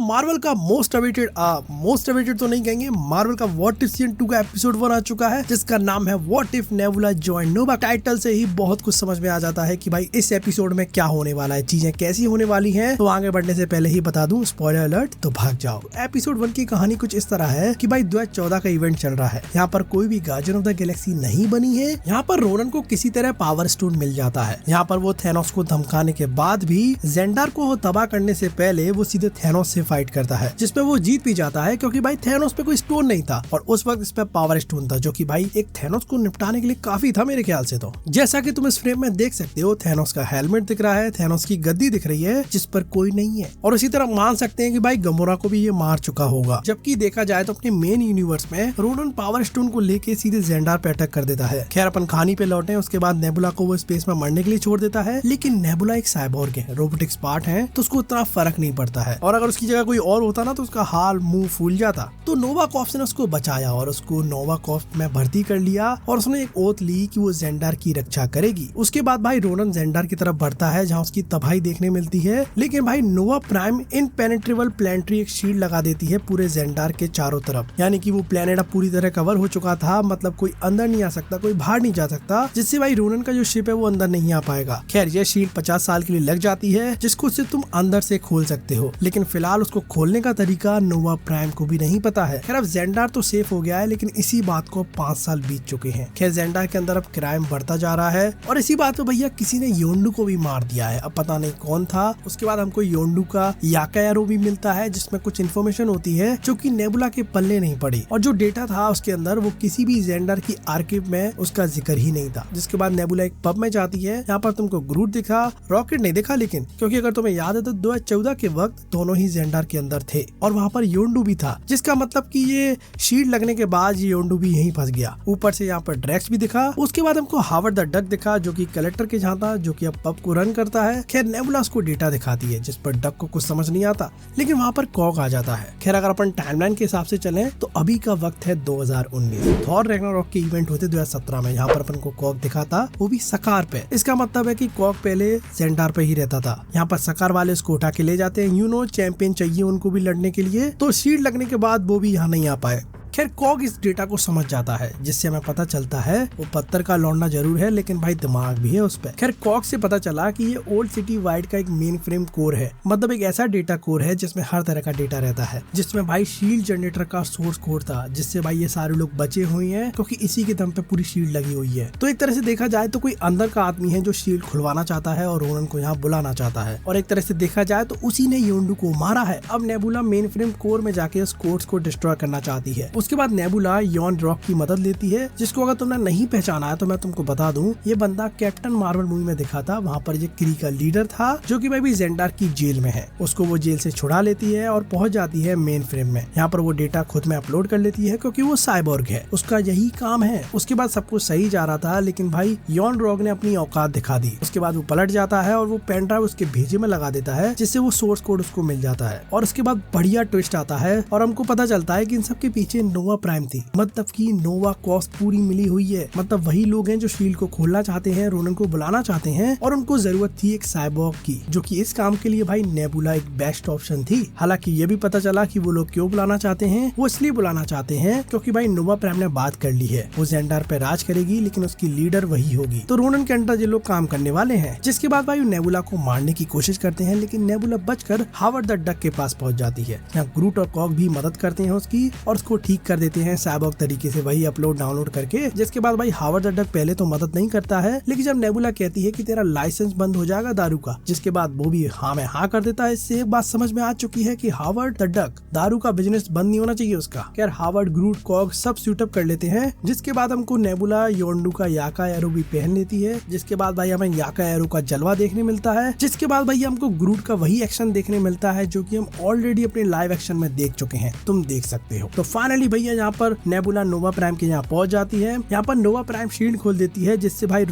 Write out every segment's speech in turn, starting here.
Marvel का most awaited तो नहीं कहेंगे, मार्वल का व्हाट इफ सीजन 2 का एपिसोड 1 आ चुका है जिसका नाम है what if nebula join Nova. Title से ही बहुत कुछ समझ में आ जाता है कि भाई इस एपिसोड में क्या होने वाला है, चीजें कैसी होने वाली हैं। तो आगे बढ़ने से पहले ही बता दूं, स्पॉइलर अलर्ट, तो भाग जाओ। एपिसोड 1 की कहानी कुछ इस तरह है कि भाई 2014 का इवेंट चल रहा है। यहाँ पर कोई भी गार्जियन ऑफ द गैलेक्सी नहीं बनी है। यहाँ पर रोनन को किसी तरह पावर स्टोन मिल जाता है। यहाँ पर वो थैनोस को धमकाने के बाद भी जेंडार को तबाह करने से पहले वो सीधे थैनोस से फाइट करता है, जिसपे वो जीत भी जाता है क्योंकि भाई थैनोस पे कोई स्टोन नहीं था और उस वक्त इस पे पावर स्टोन था, जो कि भाई एक थैनोस को निपटाने के लिए काफी था मेरे ख्याल से। तो जैसा कि तुम इस फ्रेम में देख सकते हो, थैनोस का हेलमेट दिख रहा है, थैनोस की गद्दी दिख रही है जिस पर कोई नहीं है, और इसी तरह मान सकते हैं कि भाई गमोरा को भी ये मार चुका होगा। जबकि देखा जाए तो अपने मेन यूनिवर्स में रोनन पावर स्टोन को लेके सीधे जेंडार पे अटैक कर देता है। खैर अपन कहानी पे लौटे, उसके बाद नेबुला को वो स्पेस में मरने के लिए छोड़ देता है, लेकिन नेबुला एक साइबोर्ग है, रोबोटिक्स पार्ट है, तो उसको उतना फर्क नहीं पड़ता है। और अगर उसकी जगह कोई और होता ना तो उसका हाल मुंह फूल जाता। तो नोवा कॉर्प्स ने उसको बचाया और उसको नोवा कॉर्प्स में भर्ती कर लिया और उसने एक ओथ ली कि वो जेंडार की रक्षा करेगी। उसके बाद भाई रोनन जेंडार की तरफ बढ़ता है जहाँ उसकी तबाही देखने मिलती है, लेकिन भाई नोवा प्राइम इनपेनिट्रेबल प्लानिटरी एक शील्ड लगा देती है पूरे जेंडार के चारों तरफ। यानी कि वो प्लेनेट अब पूरी तरह कवर हो चुका था, मतलब कोई अंदर नहीं आ सकता, कोई बाहर नहीं जा सकता, जिससे भाई रोनन का जो शिप है वो अंदर नहीं आ पाएगा। खैर ये शील्ड 50 साल के लिए लग जाती है, जिसको सिर्फ तुम अंदर से खोल सकते हो, लेकिन फिलहाल उसको खोलने का तरीका नोवा प्राइम को भी नहीं पता है। खैर अब जेंडार तो सेफ हो गया है, लेकिन इसी बात को 5 साल बीत चुके हैं। खैर जेंडार के अंदर अब क्राइम बढ़ता जा रहा है और इसी बात पे भैया किसी ने योंडू को भी मार दिया है, अब पता नहीं कौन था। उसके बाद हमको योंडू का याका एरो भी मिलता है जिसमें कुछ इन्फॉर्मेशन होती है जो कि नेबुला के पल्ले नहीं पड़ी, और जो डेटा था उसके अंदर वो किसी भी जेंडार की आर्काइव में उसका जिक्र ही नहीं था। जिसके बाद नेबुला एक पब में जाती है, यहाँ पर तुमको ग्रूट दिखा, रॉकेट नहीं दिखा, लेकिन क्योंकि अगर तुम्हें याद है तो 2014 के वक्त दोनों ही जेंडार के अंदर थे और वहाँ पर योंडू भी था, जिसका मतलब कि ये शील्ड लगने के बाद ये योंडू भी यहीं फंस गया। ऊपर से यहाँ पर ड्रैक्स भी दिखा। उसके बाद हमको हावर्ड द डक दिखा जो कि कलेक्टर के जहाँ था, जो कि अब पब को रन करता है। खैर नेबुला उसको डेटा दिखाती है जिस पर डक को कुछ समझ नहीं आता, लेकिन वहाँ पर कॉग आ जाता है। खैर अगर अपन टाइमलाइन के हिसाब से चलें तो अभी का वक्त है 2019। थॉर रैग्नारोक के इवेंट होते 2017 में, यहाँ पर अपन को कॉग दिखा था, वो भी सकार पे। इसका मतलब है कि कॉग पहले जेंडार पे ही रहता था। यहाँ पर सकार वाले उसको उठा के ले जाते हैं, चैंपियन चाहिए उनको भी लड़ने के लिए, तो शील्ड लगने के बाद वो भी यहाँ नहीं आ पाए। खैर कॉग इस डेटा को समझ जाता है, जिससे हमें पता चलता है वो पत्थर का लौंडा जरूर है, लेकिन भाई दिमाग भी है उस पे। खैर कॉग से पता चला कि ये ओल्ड सिटी वाइड का एक मेन फ्रेम कोर है, मतलब एक ऐसा डेटा कोर है जिसमें हर तरह का डेटा रहता है, जिसमें भाई शील्ड जनरेटर का सोर्स कोड था, जिससे भाई ये सारे लोग बचे हुए हैं क्योंकि इसी के दम पे पूरी शील्ड लगी हुई है। तो एक तरह से देखा जाए तो कोई अंदर का आदमी है जो शील्ड खुलवाना चाहता है और रोनन को यहाँ बुलाना चाहता है, और एक तरह से देखा जाए तो उसी ने योंडू को मारा है। अब नेबुला मेन फ्रेम कोर में जाके उस कोर्स को डिस्ट्रॉय करना चाहती है। उसके बाद नेबुला यॉन रॉक की मदद लेती है, जिसको अगर तुमने नहीं पहचाना है तो मैं तुमको बता दूं, ये बंदा कैप्टन मार्वल मूवी में दिखा था। वहाँ पर ये क्री का लीडर था जो कि भाई जेंडार की जेल में है। उसको वो जेल से छुड़ा लेती है और पहुंच जाती है मेन फ्रेम में। यहाँ पर वो डेटा खुद में अपलोड कर लेती है क्योंकि वो साइबोर्ग है, उसका यही काम है। उसके बाद सब कुछ सही जा रहा था, लेकिन भाई यॉन रॉक ने अपनी औकात दिखा दी। उसके बाद वो पलट जाता है और वो पेन ड्राइव उसके भेजे में लगा देता है, जिससे वो सोर्स कोड उसको मिल जाता है। और उसके बाद बढ़िया ट्विस्ट आता है और हमको पता चलता है कि इन सब के पीछे नोवा प्राइम थी, मतलब कि नोवा कॉस्ट पूरी मिली हुई है। मतलब वही लोग हैं जो शील्ड को खोलना चाहते हैं, रोनन को बुलाना चाहते हैं, और उनको जरूरत थी एक साइबोर्ग की, जो कि इस काम के लिए भाई नेबुला एक बेस्ट ऑप्शन थी। हालांकि ये भी पता चला कि वो लोग क्यों बुलाना चाहते हैं, वो इसलिए बुलाना चाहते हैं क्योंकि भाई नोवा प्राइम ने बात कर ली है, वो जेंडार पे राज करेगी, लेकिन उसकी लीडर वही होगी। तो रोनन के अंडर ये लोग काम करने वाले हैं। जिसके बाद भाई नेबुला को मारने की कोशिश करते हैं, लेकिन नेबुला बचकर हावर्ड द डक के पास पहुंच जाती है। यहाँ ग्रूट और कॉग भी मदद करते हैं उसकी और उसको ठीक कर देते हैं साइबोर्ग तरीके से, वही अपलोड डाउनलोड करके। जिसके बाद भाई हावर्ड द डक पहले तो मदद नहीं करता है, लेकिन जब नेबुला कहती है कि तेरा लाइसेंस बंद हो जाएगा दारू का, जिसके बाद वो भी हाँ में हाँ कर देता है। इससे एक बात समझ में आ चुकी है कि हावर्ड द डक दारू का बिजनेस बंद नहीं होना चाहिए उसका। खैर हावर्ड, ग्रूट, कॉग सब सूटअप कर लेते हैं। जिसके बाद हमको नेबुला योंडू का याका एरो भी पहन लेती है। जिसके बाद भाई हमें याका एरो का जलवा देखने मिलता है। जिसके बाद भाई हमको ग्रूट का वही एक्शन देखने मिलता है जो कि हम ऑलरेडी अपने लाइव एक्शन में देख चुके हैं, तुम देख सकते हो। तो फाइनली भैया यहाँ पर नेबुला नोवा प्राइम के यहाँ पहुंच जाती है। यहाँ पर नोवा प्राइम शील्ड खोल देती है जिससे भाई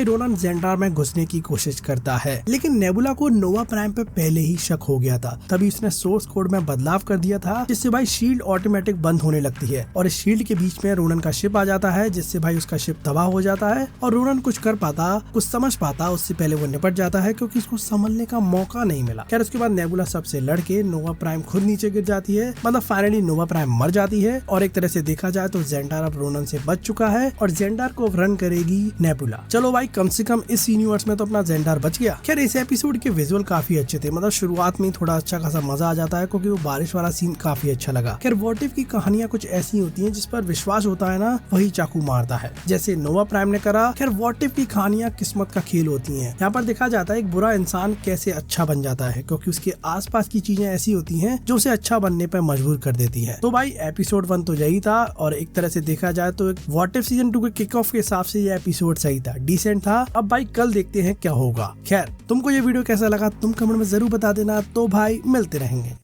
रोनन जेंडार में घुसने की कोशिश करता है, लेकिन नेबुला को नोवा प्राइम पे पहले ही शक हो गया था। तभी उसने सोर्स कोड में बदलाव कर दिया था जिससे भाई शील्ड ऑटोमेटिक बंद होने लगती है और इस शील्ड के बीच में रोनन का शिप आ जाता है जिससे भाई उसका शिप तबाह हो जाता है और रोनन कुछ कर पाता, कुछ समझ पाता उससे पहले वो निपट जाता है क्योंकि उसको संभलने का मौका नहीं मिला। खैर उसके बाद नेबुला सबसे लड़के नोवा प्राइम खुद नीचे गिर जाती है, मतलब फाइनली नोवा प्राइम मर जाती है और एक तरह से देखा जाए तो जेंडार अब रोनन से बच चुका है और जेंडार को रन करेगी नेबुला। चलो भाई कम से कम इस यूनिवर्स में तो अपना जेंडार बच गया। खैर इस एपिसोड के विजुअल काफी अच्छे थे, मतलब शुरुआत में थोड़ा अच्छा खासा मजा आ जाता है क्योंकि वो बारिश वाला सीन काफी अच्छा लगा। खैर व्हाट इफ की कहानियां कुछ ऐसी होती हैं जिस पर विश्वास होता है ना वही चाकू मारता है, जैसे नोवा प्राइम ने करा। खैर व्हाट इफ की कहानियां किस्मत का खेल होती हैं। यहाँ पर देखा जाता है एक बुरा इंसान कैसे अच्छा बन जाता है क्योंकि उसके आसपास की चीजें ऐसी होती हैं जो उसे अच्छा बनने पर मजबूर कर देती है। तो भाई एपिसोड 1 तो यही था और एक तरह से देखा जाए तो व्हाट इफ सीजन 2 के किक ऑफ के हिसाब से ये एपिसोड सही था, डिसेंट था। अब भाई कल देखते हैं क्या होगा। खैर तुमको ये वीडियो कैसा लगा तुम कमेंट में जरूर बता देना। तो भाई मिलते रहेंगे।